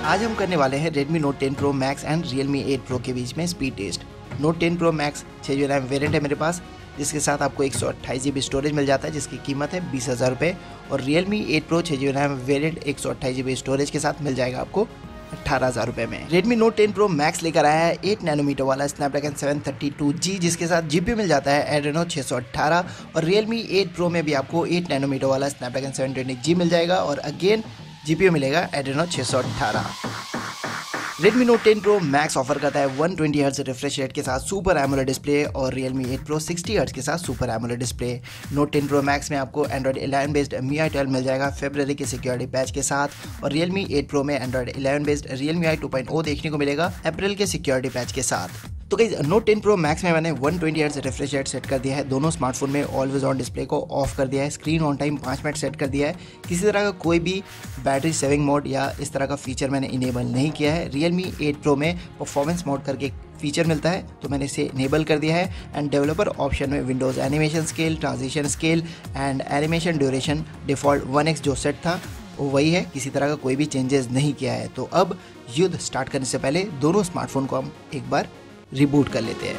आज हम करने वाले हैं Redmi Note 10 Pro Max and Realme 8 Pro के बीच में speed test. Note 10 Pro Max 6GB RAM variant है मेरे पास, जिसके साथ आपको 128GB स्टोरेज मिल जाता है, जिसकी कीमत है 20,000 रुपये। और Realme 8 Pro 6GB RAM variant 128GB storage के साथ मिल जाएगा आपको 18,000 रुपये में। Redmi Note 10 Pro Max लेकर आया है 8 नैनोमीटर वाला Snapdragon 732G, जिसके साथ GPU मिल जाता है Adreno 618। और Realme 8 Pro में भी आपको 8 नैनोमीटर वाला Snapdragon 720G मिल जाएगा और अगेन GPU मिलेगा Adreno 618। Redmi Note 10 Pro Max offer करता है 120Hz रिफ्रेश रेट के साथ सुपर एमोलेड डिस्प्ले और Realme 8 Pro 60Hz के साथ super AMOLED display. Note 10 Pro Max में आपको Android 11 बेस्ड MIUI 12 मिल जाएगा फरवरी के सिक्योरिटी पैच के साथ, और Realme 8 Pro में Android 11 बेस्ड Realme 2.0 देखने को मिलेगा अप्रैल के सिक्योरिटी पैच के साथ। तो गाइस Note 10 Pro Max में मैंने 120Hz रिफ्रेश रेट सेट कर दिया है, दोनों स्मार्टफोन में ऑलवेज ऑन डिस्प्ले को ऑफ कर दिया है, screen on time 5 minute set कर दिया है। किसी तरह का कोई भी बैटरी सेविंग मोड या इस तरह का फीचर मैंने इनेबल नहीं किया है। Realme 8 Pro में परफॉर्मेंस मोड करके फीचर मिलता है, तो मैंने इसे इनेबल कर दिया है। एंड डेवलपर ऑप्शन में Windows animation scale, transition scale and animation duration default 1x जो सेट था वो वही है, किसी तरह का कोई भी चेंजेस नहीं किया है। तो अब युद्ध स्टार्ट करने से पहले दोनों स्मार्टफोन को हम एक बार रिबूट कर लेते हैं।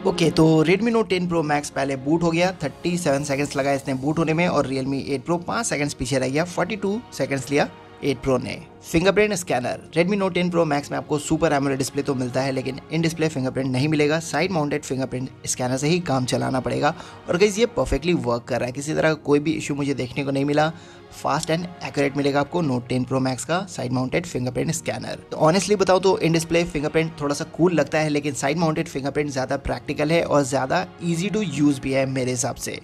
ओके तो Redmi Note 10 Pro Max पहले बूट हो गया, 37 सेकंड्स लगा इसने बूट होने में, और Realme 8 Pro 5 सेकंड्स पीछे रह गया, 42 सेकंड्स लिया 8 Pro ने। Fingerprint scanner Redmi Note 10 Pro Max में आपको सुपर एमोलेड डिस्प्ले तो मिलता है, लेकिन इन डिस्प्ले फिंगरप्रिंट नहीं मिलेगा, साइड माउंटेड फिंगरप्रिंट स्कैनर से ही काम चलाना पड़ेगा। और गाइस ये परफेक्टली वर्क कर रहा है, किसी तरह का कोई भी इशू मुझे देखने को नहीं मिला। फास्ट एंड एक्यूरेट मिलेगा आपको Note 10 Pro Max का साइड माउंटेड फिंगरप्रिंट स्कैनर। तो ऑनेस्टली बताओ तो इन डिस्प्ले फिंगरप्रिंट थोड़ा सा कूल लगता है, लेकिन साइड माउंटेड फिंगरप्रिंट ज़्यादा प्रैक्टिकल है और ज़्यादा ईजी टू यूज़ भी है मेरे हिसाब से।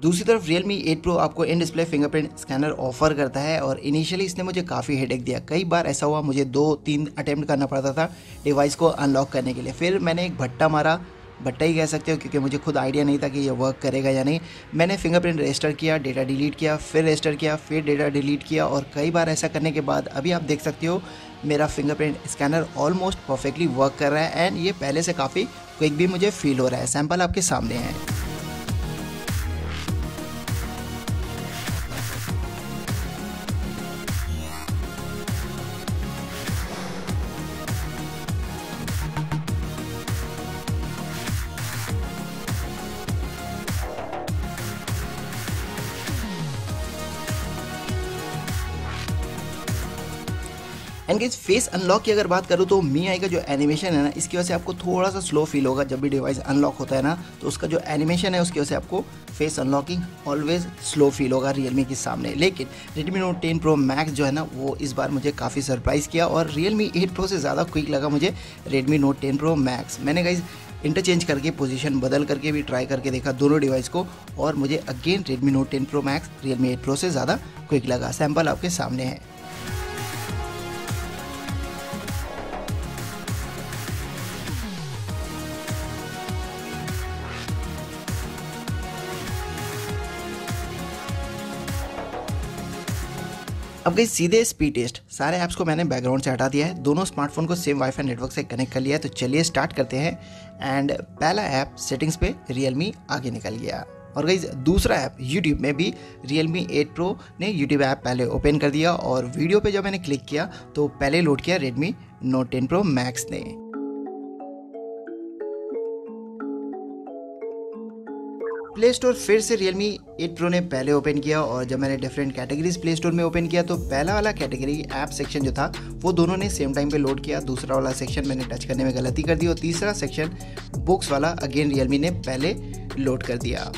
दूसरी तरफ Realme 8 Pro आपको in display fingerprint scanner offer करता है, और इनिशियली इसने मुझे काफ़ी हेडेक दिया। कई बार ऐसा हुआ मुझे 2-3 अटेम्प्ट करना पड़ता था डिवाइस को अनलॉक करने के लिए। फिर मैंने एक भट्टा मारा, भट्टा ही कह सकते हो, क्योंकि मुझे खुद आइडिया नहीं था कि ये वर्क करेगा या नहीं। मैंने फिंगरप्रिंट रजिस्टर किया, डेटा डिलीट किया, फिर रजिस्टर किया, फिर डेटा डिलीट किया, और कई बार ऐसा करने के बाद अभी आप देख सकते हो मेरा fingerprint scanner almost perfectly work कर रहा है। एंड ये पहले से काफ़ी क्विक भी मुझे फील हो रहा है। सैंपल आपके सामने है। एंड गाइस फेस अनलॉक की अगर बात करूँ तो MIUI का जो एनिमेशन है ना, इसकी वजह से आपको थोड़ा सा स्लो फील होगा जब भी डिवाइस अनलॉक होता है ना, तो उसका जो एनिमेशन है उसकी वजह से आपको face unlocking always slow feel होगा Realme के सामने। लेकिन Redmi Note 10 Pro Max जो है ना, वो इस बार मुझे काफ़ी सरप्राइज़ किया, और Realme 8 Pro से ज़्यादा क्विक लगा मुझे Redmi Note 10 Pro Max। मैंने गाइस इंटरचेंज करके पोजीशन बदल करके भी ट्राई करके देखा दोनों डिवाइस को, और मुझे again Redmi Note 10 Pro Max Realme 8 Pro से ज़्यादा क्विक लगा। सैंपल आपके सामने है। अब गई सीधे स्पीड टेस्ट। सारे ऐप्स को मैंने बैकग्राउंड से हटा दिया है, दोनों स्मार्टफोन को सेम वाईफाई नेटवर्क से कनेक्ट कर लिया है। तो चलिए स्टार्ट करते हैं। एंड पहला ऐप सेटिंग्स पे Realme आगे निकल गया। और गाइस दूसरा ऐप YouTube में भी Realme 8 Pro ने YouTube ऐप पहले ओपन कर दिया, और वीडियो पे जब मैंने क्लिक किया तो पहले लोड किया Redmi Note 10 Pro Max ने। प्ले स्टोर फिर से Realme 8 Pro ने पहले ओपन किया, और जब मैंने डिफरेंट कैटेगरीज प्ले स्टोर में ओपन किया तो पहला वाला कैटेगरी ऐप सेक्शन जो था वो दोनों ने सेम टाइम पे लोड किया। दूसरा वाला सेक्शन मैंने टच करने में गलती कर दी, और तीसरा सेक्शन बुक्स वाला अगेन Realme ने पहले लोड कर दिया।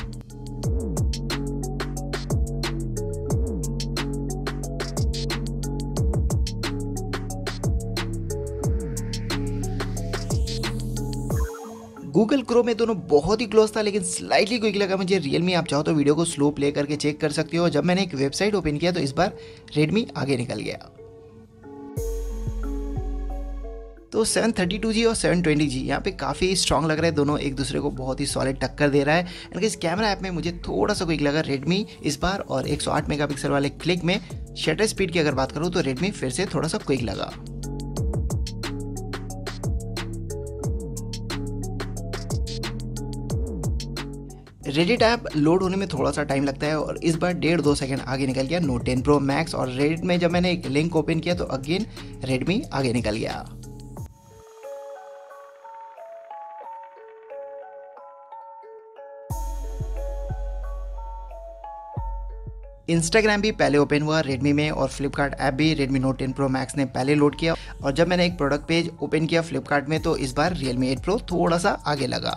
गूगल क्रोम में दोनों बहुत ही क्लोज था, लेकिन स्लाइटली क्विक लगा मुझे Realme। आप चाहो तो वीडियो को स्लो प्ले करके चेक कर सकते हो। जब मैंने एक वेबसाइट ओपन किया तो इस बार Redmi आगे निकल गया। तो 732G और 720G यहाँ पे काफ़ी स्ट्रॉन्ग लग रहा है, दोनों एक दूसरे को बहुत ही सॉलिड टक्कर दे रहा है। एंड इस कैमरा ऐप में मुझे थोड़ा सा क्विक लगा Redmi इस बार, और 108 मेगापिक्सल वाले क्लिक में शटर स्पीड की अगर बात करूँ तो Redmi फिर से थोड़ा सा क्विक लगा। रेडिट ऐप लोड होने में थोड़ा सा टाइम लगता है और इस बार 1.5-2 सेकंड आगे निकल गया नोट 10 प्रो मैक्स। और रेडिट में जब मैंने एक लिंक ओपन किया तो अगेन रेडमी आगे निकल गया। इंस्टाग्राम भी पहले ओपन हुआ रेडमी में और फ्लिपकार्ट ऐप भी रेडमी नोट 10 प्रो मैक्स ने पहले लोड किया। और जब मैंने एक प्रोडक्ट पेज ओपन किया फ्लिपकार्ट में तो इस बार Realme 8 Pro थोड़ा सा आगे लगा।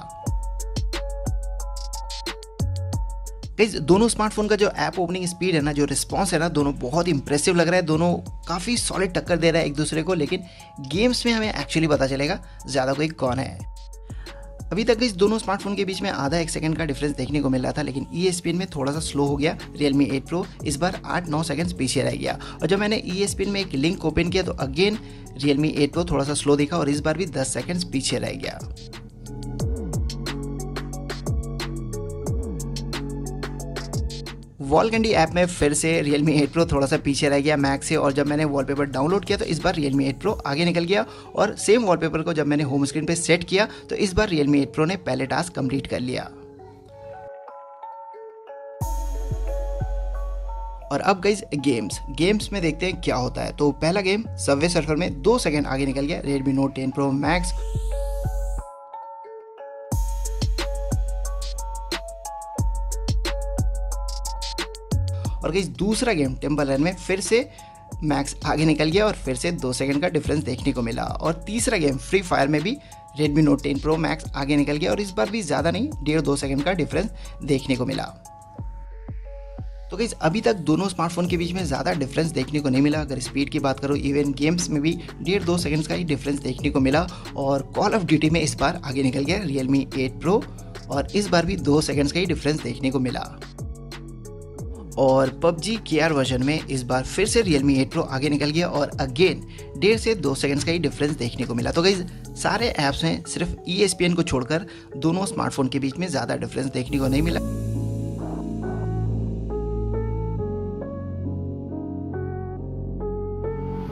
गाइस दोनों स्मार्टफोन का जो ऐप ओपनिंग स्पीड है ना, जो रिस्पांस है ना, दोनों बहुत इंप्रेसिव लग रहा है। दोनों काफ़ी सॉलिड टक्कर दे रहा है एक दूसरे को, लेकिन गेम्स में हमें एक्चुअली पता चलेगा ज़्यादा कोई कौन है। अभी तक इस दोनों स्मार्टफोन के बीच में आधा 1 सेकंड का डिफरेंस देखने को मिल रहा था, लेकिन ESPN में थोड़ा सा स्लो हो गया। Realme 8 Pro इस बार 8-9 सेकंड्स पीछे रह गया। और जब मैंने ESPN में एक लिंक ओपन किया तो अगेन Realme 8 Pro थोड़ा सा स्लो दिखा और इस बार भी 10 सेकंड्स पीछे रह गया। वॉल कैंडी ऐप में फिर से Realme 8 Pro थोड़ा सा पीछे रह गया मैक्स से। और जब मैंने वॉलपेपर डाउनलोड किया तो इस बार Realme 8 Pro आगे निकल गया। और सेम वॉलपेपर को जब मैंने होम स्क्रीन पे सेट किया तो इस बार Realme 8 Pro ने पहले टास्क कंप्लीट कर लिया। और अब गाइस गेम्स में देखते हैं क्या होता है। तो पहला गेम सबवे सर्फर में 2 सेकंड आगे निकल गया Redmi Note 10 Pro Max। और गाइस दूसरा गेम टेम्पल रन में फिर से मैक्स आगे निकल गया और फिर से 2 सेकंड का डिफरेंस देखने को मिला। और तीसरा गेम फ्री फायर में भी Redmi Note 10 Pro Max आगे निकल गया और इस बार भी ज़्यादा नहीं 1.5-2 सेकंड का डिफरेंस देखने को मिला। तो गाइस अभी तक दोनों स्मार्टफोन के बीच में ज़्यादा डिफरेंस देखने को नहीं मिला। अगर स्पीड की बात करो इवन गेम्स में भी 1.5-2 सेकंड्स का ही डिफरेंस देखने को मिला। और कॉल ऑफ ड्यूटी में इस बार आगे निकल गया Realme 8 Pro और इस बार भी 2 सेकंड्स का ही डिफरेंस देखने को मिला। और PUBG KR वर्जन में इस बार फिर से Realme 8 Pro आगे निकल गया और अगेन 1.5 से 2 सेकंड्स का ही डिफरेंस देखने को मिला। तो गाइस सारे ऐप्स में सिर्फ ESPN को छोड़कर दोनों स्मार्टफोन के बीच में ज़्यादा डिफरेंस देखने को नहीं मिला।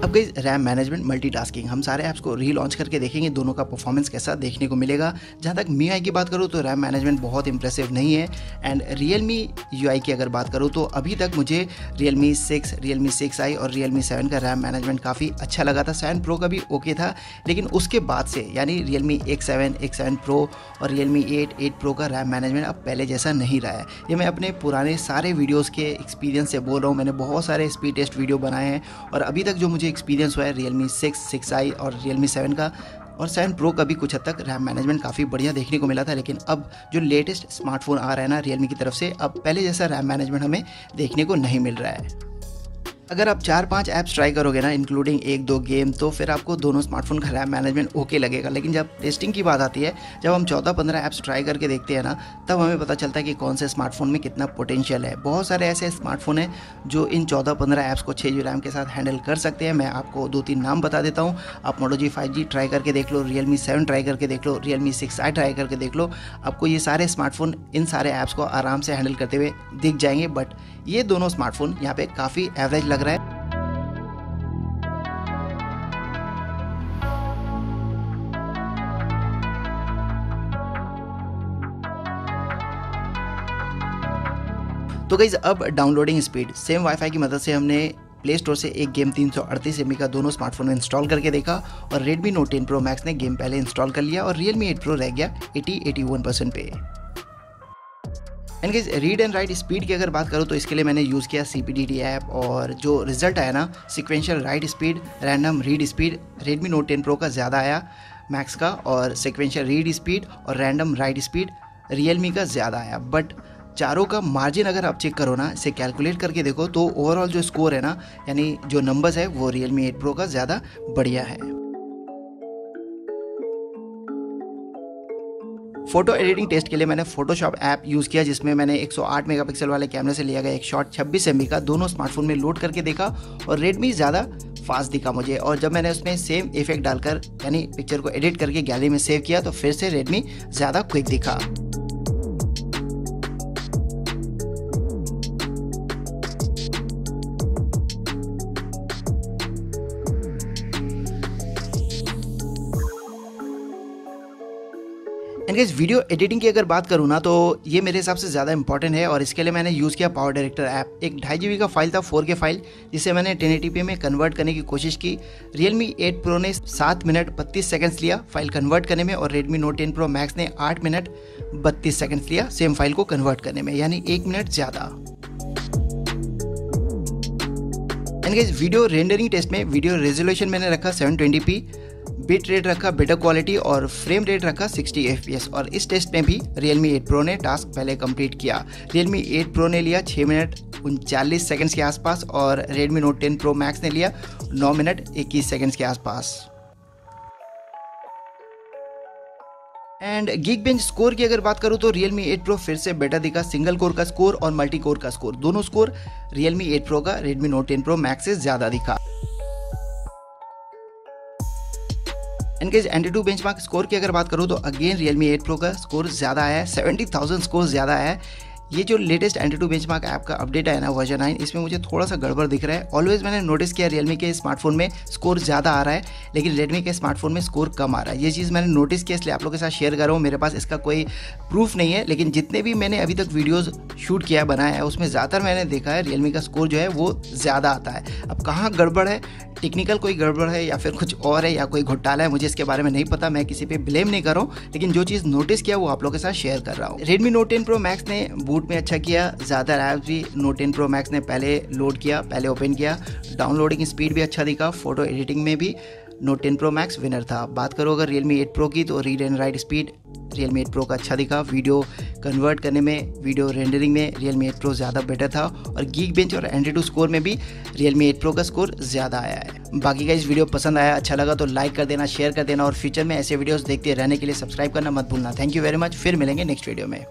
अब गाइस रैम मैनेजमेंट मल्टीटास्किंग हम सारे ऐप्स को रीलॉन्च करके देखेंगे, दोनों का परफॉर्मेंस कैसा देखने को मिलेगा। जहाँ तक MIUI की बात करूँ तो रैम मैनेजमेंट बहुत इंप्रेसिव नहीं है। एंड Realme UI की अगर बात करूँ तो अभी तक मुझे Realme 6, Realme 6i और Realme 7 का रैम मैनेजमेंट काफ़ी अच्छा लगा था। 7 Pro का भी ओके था, लेकिन उसके बाद से यानी Realme X7, X7 Pro और Realme 8, 8 Pro का रैम मैनेजमेंट अब पहले जैसा नहीं रहा है। ये मैं अपने पुराने सारे वीडियोज़ के एक्सपीरियंस से बोल रहा हूँ। मैंने बहुत सारे स्पीड टेस्ट वीडियो बनाए हैं और अभी तक जो मुझे एक्सपीरियंस हुआ है Realme 6, 6i और Realme 7 का और 7 Pro का भी कुछ हद तक रैम मैनेजमेंट काफ़ी बढ़िया देखने को मिला था। लेकिन अब जो लेटेस्ट स्मार्टफोन आ रहा है ना Realme की तरफ से, अब पहले जैसा रैम मैनेजमेंट हमें देखने को नहीं मिल रहा है। अगर आप 4-5 ऐप्स ट्राई करोगे ना इंक्लूडिंग 1-2 गेम तो फिर आपको दोनों स्मार्टफोन का रैम मैनेजमेंट ओके लगेगा। लेकिन जब टेस्टिंग की बात आती है, जब हम 14-15 ऐप्स ट्राई करके देखते हैं ना, तब हमें पता चलता है कि कौन से स्मार्टफोन में कितना पोटेंशियल है। बहुत सारे ऐसे स्मार्टफोन हैं जो इन 14-15 ऐप्स को 6 GB रैम के साथ हैंडल कर सकते हैं। मैं आपको 2-3 नाम बता देता हूँ। आप Moto G 5G ट्राई करके देख लो, Realme 7 ट्राई करके देख लो, Realme 6i ट्राई करके देख लो। आपको ये सारे स्मार्टफोन इन सारे ऐप्स को आराम से हैंडल करते हुए दिख जाएंगे। बट ये दोनों स्मार्टफोन यहाँ पे काफ़ी एवरेज लग रहा है। तो गाइस अब डाउनलोडिंग स्पीड सेम वाईफाई की मदद से हमने प्ले स्टोर से एक गेम 338 MB का दोनों स्मार्टफोन में इंस्टॉल करके देखा और Redmi Note 10 Pro Max ने गेम पहले इंस्टॉल कर लिया और Realme 8 Pro रह गया 80-81% पे। And guys read and right speed की अगर बात करूँ तो इसके लिए मैंने यूज़ किया CPDD ऐप और जो रिजल्ट आया ना, sequential right speed, random read speed Redmi Note 10 Pro का ज़्यादा आया मैक्स का, और सिक्वेंशियल रीड स्पीड और रैंडम राइट स्पीड Realme का ज़्यादा आया। बट चारों का मार्जिन अगर आप चेक करो ना, इसे कैलकुलेट करके देखो तो ओवरऑल जो स्कोर है ना, यानी जो नंबर्स है वो Realme 8 Pro का ज़्यादा बढ़िया है। फोटो एडिटिंग टेस्ट के लिए मैंने फोटोशॉप ऐप यूज़ किया, जिसमें मैंने 108 मेगापिक्सल वाले कैमरे से लिया गया एक शॉट 26 MB का दोनों स्मार्टफोन में लोड करके देखा और Redmi ज़्यादा फास्ट दिखा मुझे। और जब मैंने उसमें सेम इफेक्ट डालकर यानी पिक्चर को एडिट करके गैलरी में सेव किया तो फिर से Redmi ज़्यादा क्विक दिखा। एंड गाइस वीडियो एडिटिंग की अगर बात करूँ ना तो ये मेरे हिसाब से ज़्यादा इंपॉर्टेंट है और इसके लिए मैंने यूज़ किया पावर डायरेक्टर ऐप। एक 2.5 GB का फाइल था 4K फाइल, जिसे मैंने 1080p में कन्वर्ट करने की कोशिश की। Realme 8 Pro ने 7 मिनट 32 सेकंड्स लिया फाइल कन्वर्ट करने में और Redmi Note 10 Pro Max ने 8 मिनट 32 सेकंड्स लिया सेम फाइल को कन्वर्ट करने में, यानी 1 मिनट ज़्यादा। And guys video rendering test में वीडियो रेजोल्यूशन मैंने रखा 720p, बिट रेट रखा बेटर क्वालिटी और फ्रेम रेट रखा 60 FPS। और इस टेस्ट में भी Realme 8 Pro ने टास्क पहले कंप्लीट किया। Realme 8 Pro ने लिया 6 मिनट 39 सेकंड्स के आसपास और Redmi Note 10 Pro Max ने लिया 9 मिनट 21 सेकंड्स के आसपास। एंड Geekbench स्कोर की अगर बात करूं तो Realme 8 Pro फिर से बेटर दिखा। सिंगल कोर का स्कोर और मल्टी कोर का स्कोर, दोनों स्कोर Realme 8 Pro का Redmi Note 10 Pro Max से ज़्यादा दिखा। And guys Antutu benchmark score की अगर बात करूँ तो अगेन Realme 8 Pro का स्कोर ज़्यादा आया है, 70,000 स्कोर ज़्यादा आया है। ये जो लेटेस्ट Antutu बेंचमार्क ऐप का अपडेट है ना वर्जन 9, इसमें मुझे थोड़ा सा गड़बड़ दिख रहा है। ऑलवेज मैंने नोटिस किया Realme के स्मार्टफोन में स्कोर ज़्यादा आ रहा है, लेकिन Redmi के स्मार्टफोन में स्कोर कम आ रहा है। ये चीज़ मैंने नोटिस किया, इसलिए आप लोगों के साथ शेयर कर रहा हूँ। मेरे पास इसका कोई प्रूफ नहीं है, लेकिन जितने भी मैंने अभी तक वीडियोज़ शूट किया बनाया है उसमें ज़्यादातर मैंने देखा है Realme का स्कोर जो है वो ज़्यादा आता है। अब कहाँ गड़बड़ है, टेक्निकल कोई गड़बड़ है या फिर कुछ और है या कोई घोटाला है, मुझे इसके बारे में नहीं पता। मैं किसी पे ब्लेम नहीं कर रहा हूँ, लेकिन जो चीज़ नोटिस किया वो आप लोगों के साथ शेयर कर रहा हूँ। Redmi Note 10 Pro Max ने बूट में अच्छा किया, ज़्यादा ऐप्स भी Note 10 Pro Max ने पहले लोड किया, पहले ओपन किया। डाउनलोडिंग स्पीड भी अच्छा दिखा, फोटो एडिटिंग में भी Note 10 Pro Max विनर था। बात करो अगर Realme 8 Pro की तो read and right speed Realme 8 Pro का अच्छा दिखा। वीडियो कन्वर्ट करने में, वीडियो रेंडरिंग में Realme 8 Pro ज़्यादा बेटर था और Geekbench और Antutu स्कोर में भी Realme 8 Pro का स्कोर ज़्यादा आया है। बाकी का इस वीडियो पसंद आया, अच्छा लगा तो लाइक कर देना, शेयर कर देना और फ्यूचर में ऐसे वीडियोस देखते रहने के लिए सब्सक्राइब करना मत भूलना। थैंक यू वेरी मच, फिर मिलेंगे नेक्स्ट वीडियो में।